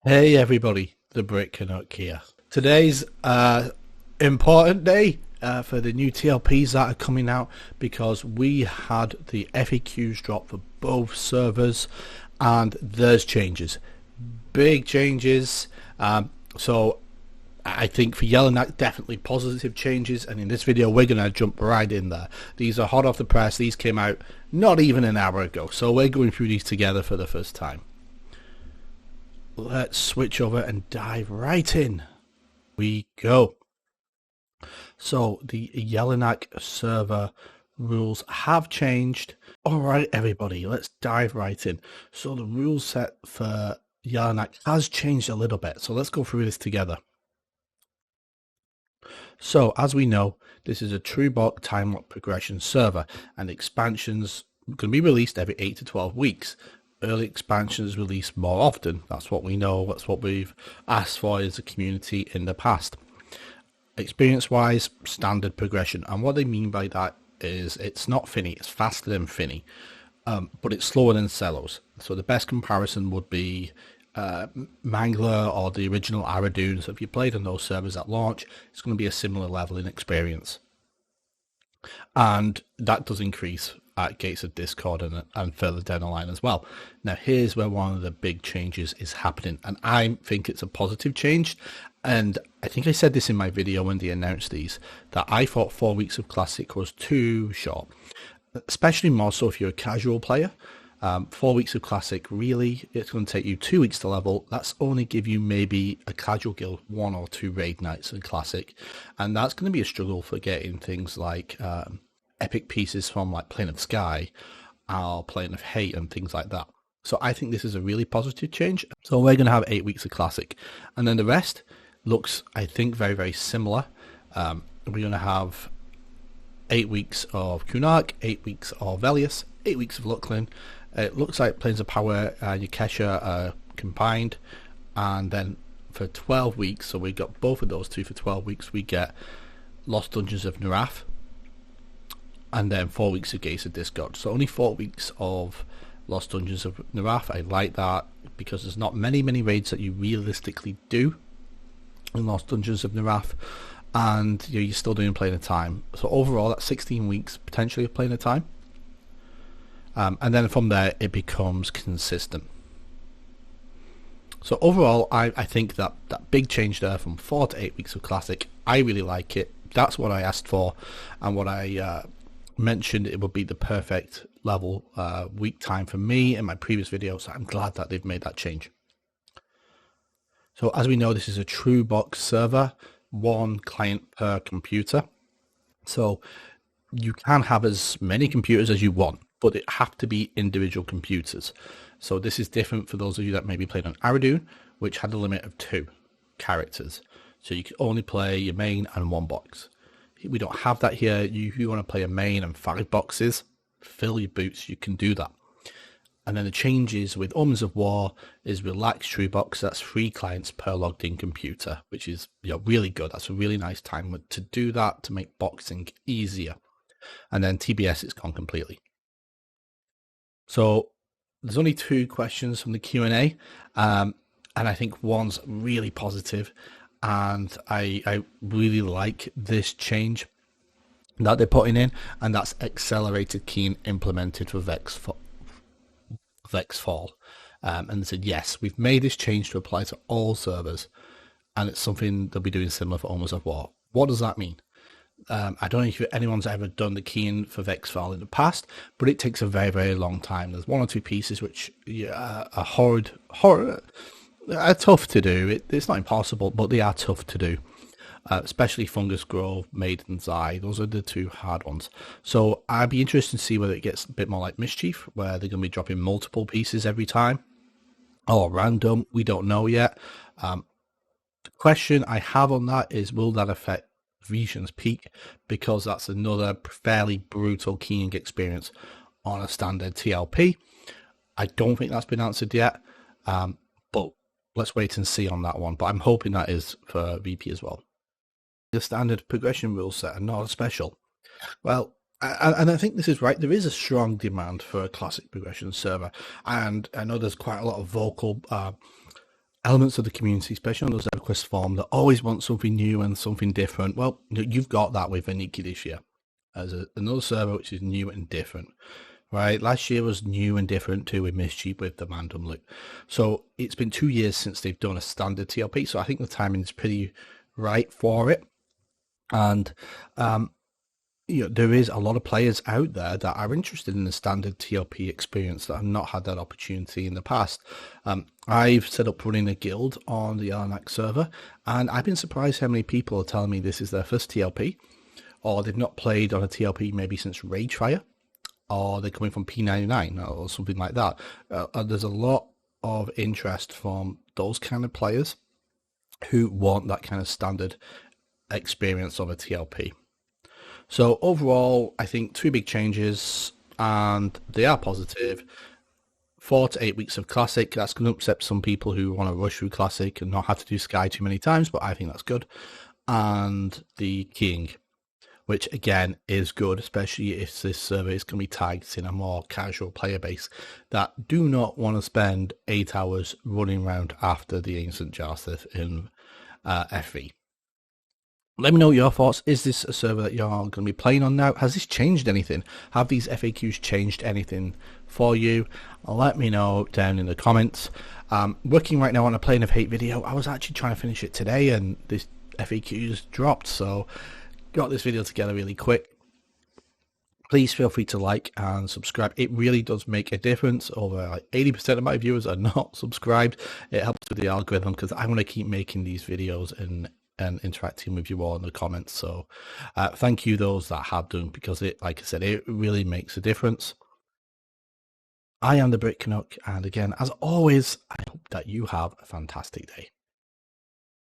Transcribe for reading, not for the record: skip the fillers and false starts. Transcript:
Hey everybody, the Brick Canuck here. Today's important day for the new TLPs that are coming out because we had the FAQs drop for both servers and there's changes. Big changes. So I think for Yelinak, definitely positive changes, and in this video we're going to jump right in there. These are hot off the press. These came out not even an hour ago, so we're going through these together for the first time. Let's switch over and dive right in. We go. So the Yelinak server rules have changed. All right, everybody, let's dive right in. So the rule set for Yelinak has changed a little bit. So let's go through this together. So as we know, this is a true block time lock progression server, and expansions can be released every 8 to 12 weeks. Early expansions released more often. That's what we know. That's what we've asked for as a community in the past. Experience-wise, standard progression. And what they mean by that is it's not Finny. It's faster than Finny, but it's slower than Celos. So the best comparison would be Mangler or the original Aradoon. So if you played on those servers at launch, it's going to be a similar level in experience. And that does increase at Gates of Discord and further down the line as well. Now here's where one of the big changes is happening, and I think it's a positive change. And I think I said this in my video when they announced these, that I thought 4 weeks of Classic was too short, especially more so if you're a casual player. 4 weeks of Classic, really, it's going to take you 2 weeks to level. That's only give you maybe a casual guild 1 or 2 raid nights in Classic, and that's going to be a struggle for getting things like epic pieces from like Plane of Sky or Plane of Hate and things like that. So I think this is a really positive change. So we're going to have 8 weeks of Classic, and then the rest looks, I think, very, very similar. We're going to have 8 weeks of Kunark, 8 weeks of Velius, 8 weeks of Lucklin. It looks like Planes of Power and Yakesha are combined, and then for 12 weeks, so we got both of those two for 12 weeks, we get Lost Dungeons of Narath, and then 4 weeks of Gates of Discord. So only 4 weeks of Lost Dungeons of Narath. I like that because there's not many raids that you realistically do in Lost Dungeons of Narath, and you're still doing Plane of Time. So overall, that's 16 weeks potentially of Plane of Time. And then from there, it becomes consistent. So overall, I think that big change there from 4 to 8 weeks of Classic, I really like it. That's what I asked for, and what I mentioned it would be the perfect level week time for me in my previous video. So I'm glad that they've made that change. So as we know, this is a true box server, 1 client per computer. So you can have as many computers as you want, but it have to be individual computers. So this is different for those of you that maybe played on Aradoon, which had a limit of 2 characters. So you can only play your main and 1 box. We don't have that here. If you want to play a main and 5 boxes, fill your boots, you can do that. And then the changes with Omens of War is relaxed true box. That's 3 clients per logged in computer, which is really good. That's a really nice time to do that, to make boxing easier. And then TBS is gone completely. So there's only 2 questions from the Q&A, and I think one's really positive, and I really like this change that they're putting in, and that's accelerated keying implemented for Vexfall. And they said, yes, we've made this change to apply to all servers, and it's something they'll be doing similar for Omens of War. What does that mean? I don't know if anyone's ever done the keying for Vexfall in the past, but it takes a very, very long time. There's 1 or 2 pieces which are horror, are tough to do. It's not impossible, but they are tough to do. Especially Fungus Grove, Maiden's Eye. Those are the 2 hard ones. So I'd be interested to see whether it gets a bit more like Mischief, where they're going to be dropping multiple pieces every time, or random. We don't know yet. The question I have on that is, will that affect Vision's Peak, because that's another fairly brutal keying experience on a standard TLP. I don't think that's been answered yet, but let's wait and see on that one. But I'm hoping that is for VP as well. The standard progression rule set and not a special. Well, and I think this is right. There is a strong demand for a classic progression server, and I know there's quite a lot of vocal elements of the community, especially on those Everquest forums, that always want something new and something different. Well, you've got that with Aniki this year as another server which is new and different. Right, last year was new and different too with Mischief with the Random Loot. So it's been 2 years since they've done a standard TLP, so I think the timing is pretty right for it. And there is a lot of players out there that are interested in the standard TLP experience that have not had that opportunity in the past. I've set up running a guild on the Yelinak server, and I've been surprised how many people are telling me this is their first TLP, or they've not played on a TLP maybe since Ragefire, or they're coming from P99 or something like that. There's a lot of interest from those kind of players who want that kind of standard experience of a TLP. So overall, I think 2 big changes, and they are positive. 4 to 8 weeks of Classic. That's going to upset some people who want to rush through Classic and not have to do Sky too many times, but I think that's good. And the King, which again is good, especially if this server is going to be targeting a more casual player base that do not want to spend 8 hours running around after the Ancient Jarthith in FV. Let me know your thoughts. Is this a server that you're going to be playing on now? Has this changed anything? Have these FAQs changed anything for you? Let me know down in the comments. Working right now on a Plane of Hate video. I was actually trying to finish it today and this FAQs dropped, so got this video together really quick. Please feel free to like and subscribe. It really does make a difference. Over like 80% of my viewers are not subscribed. It helps with the algorithm because I want to keep making these videos and interacting with you all in the comments. So thank you those that have done, because it, like I said, it really makes a difference. I am the Brit Canuck, and again, as always, I hope that you have a fantastic day.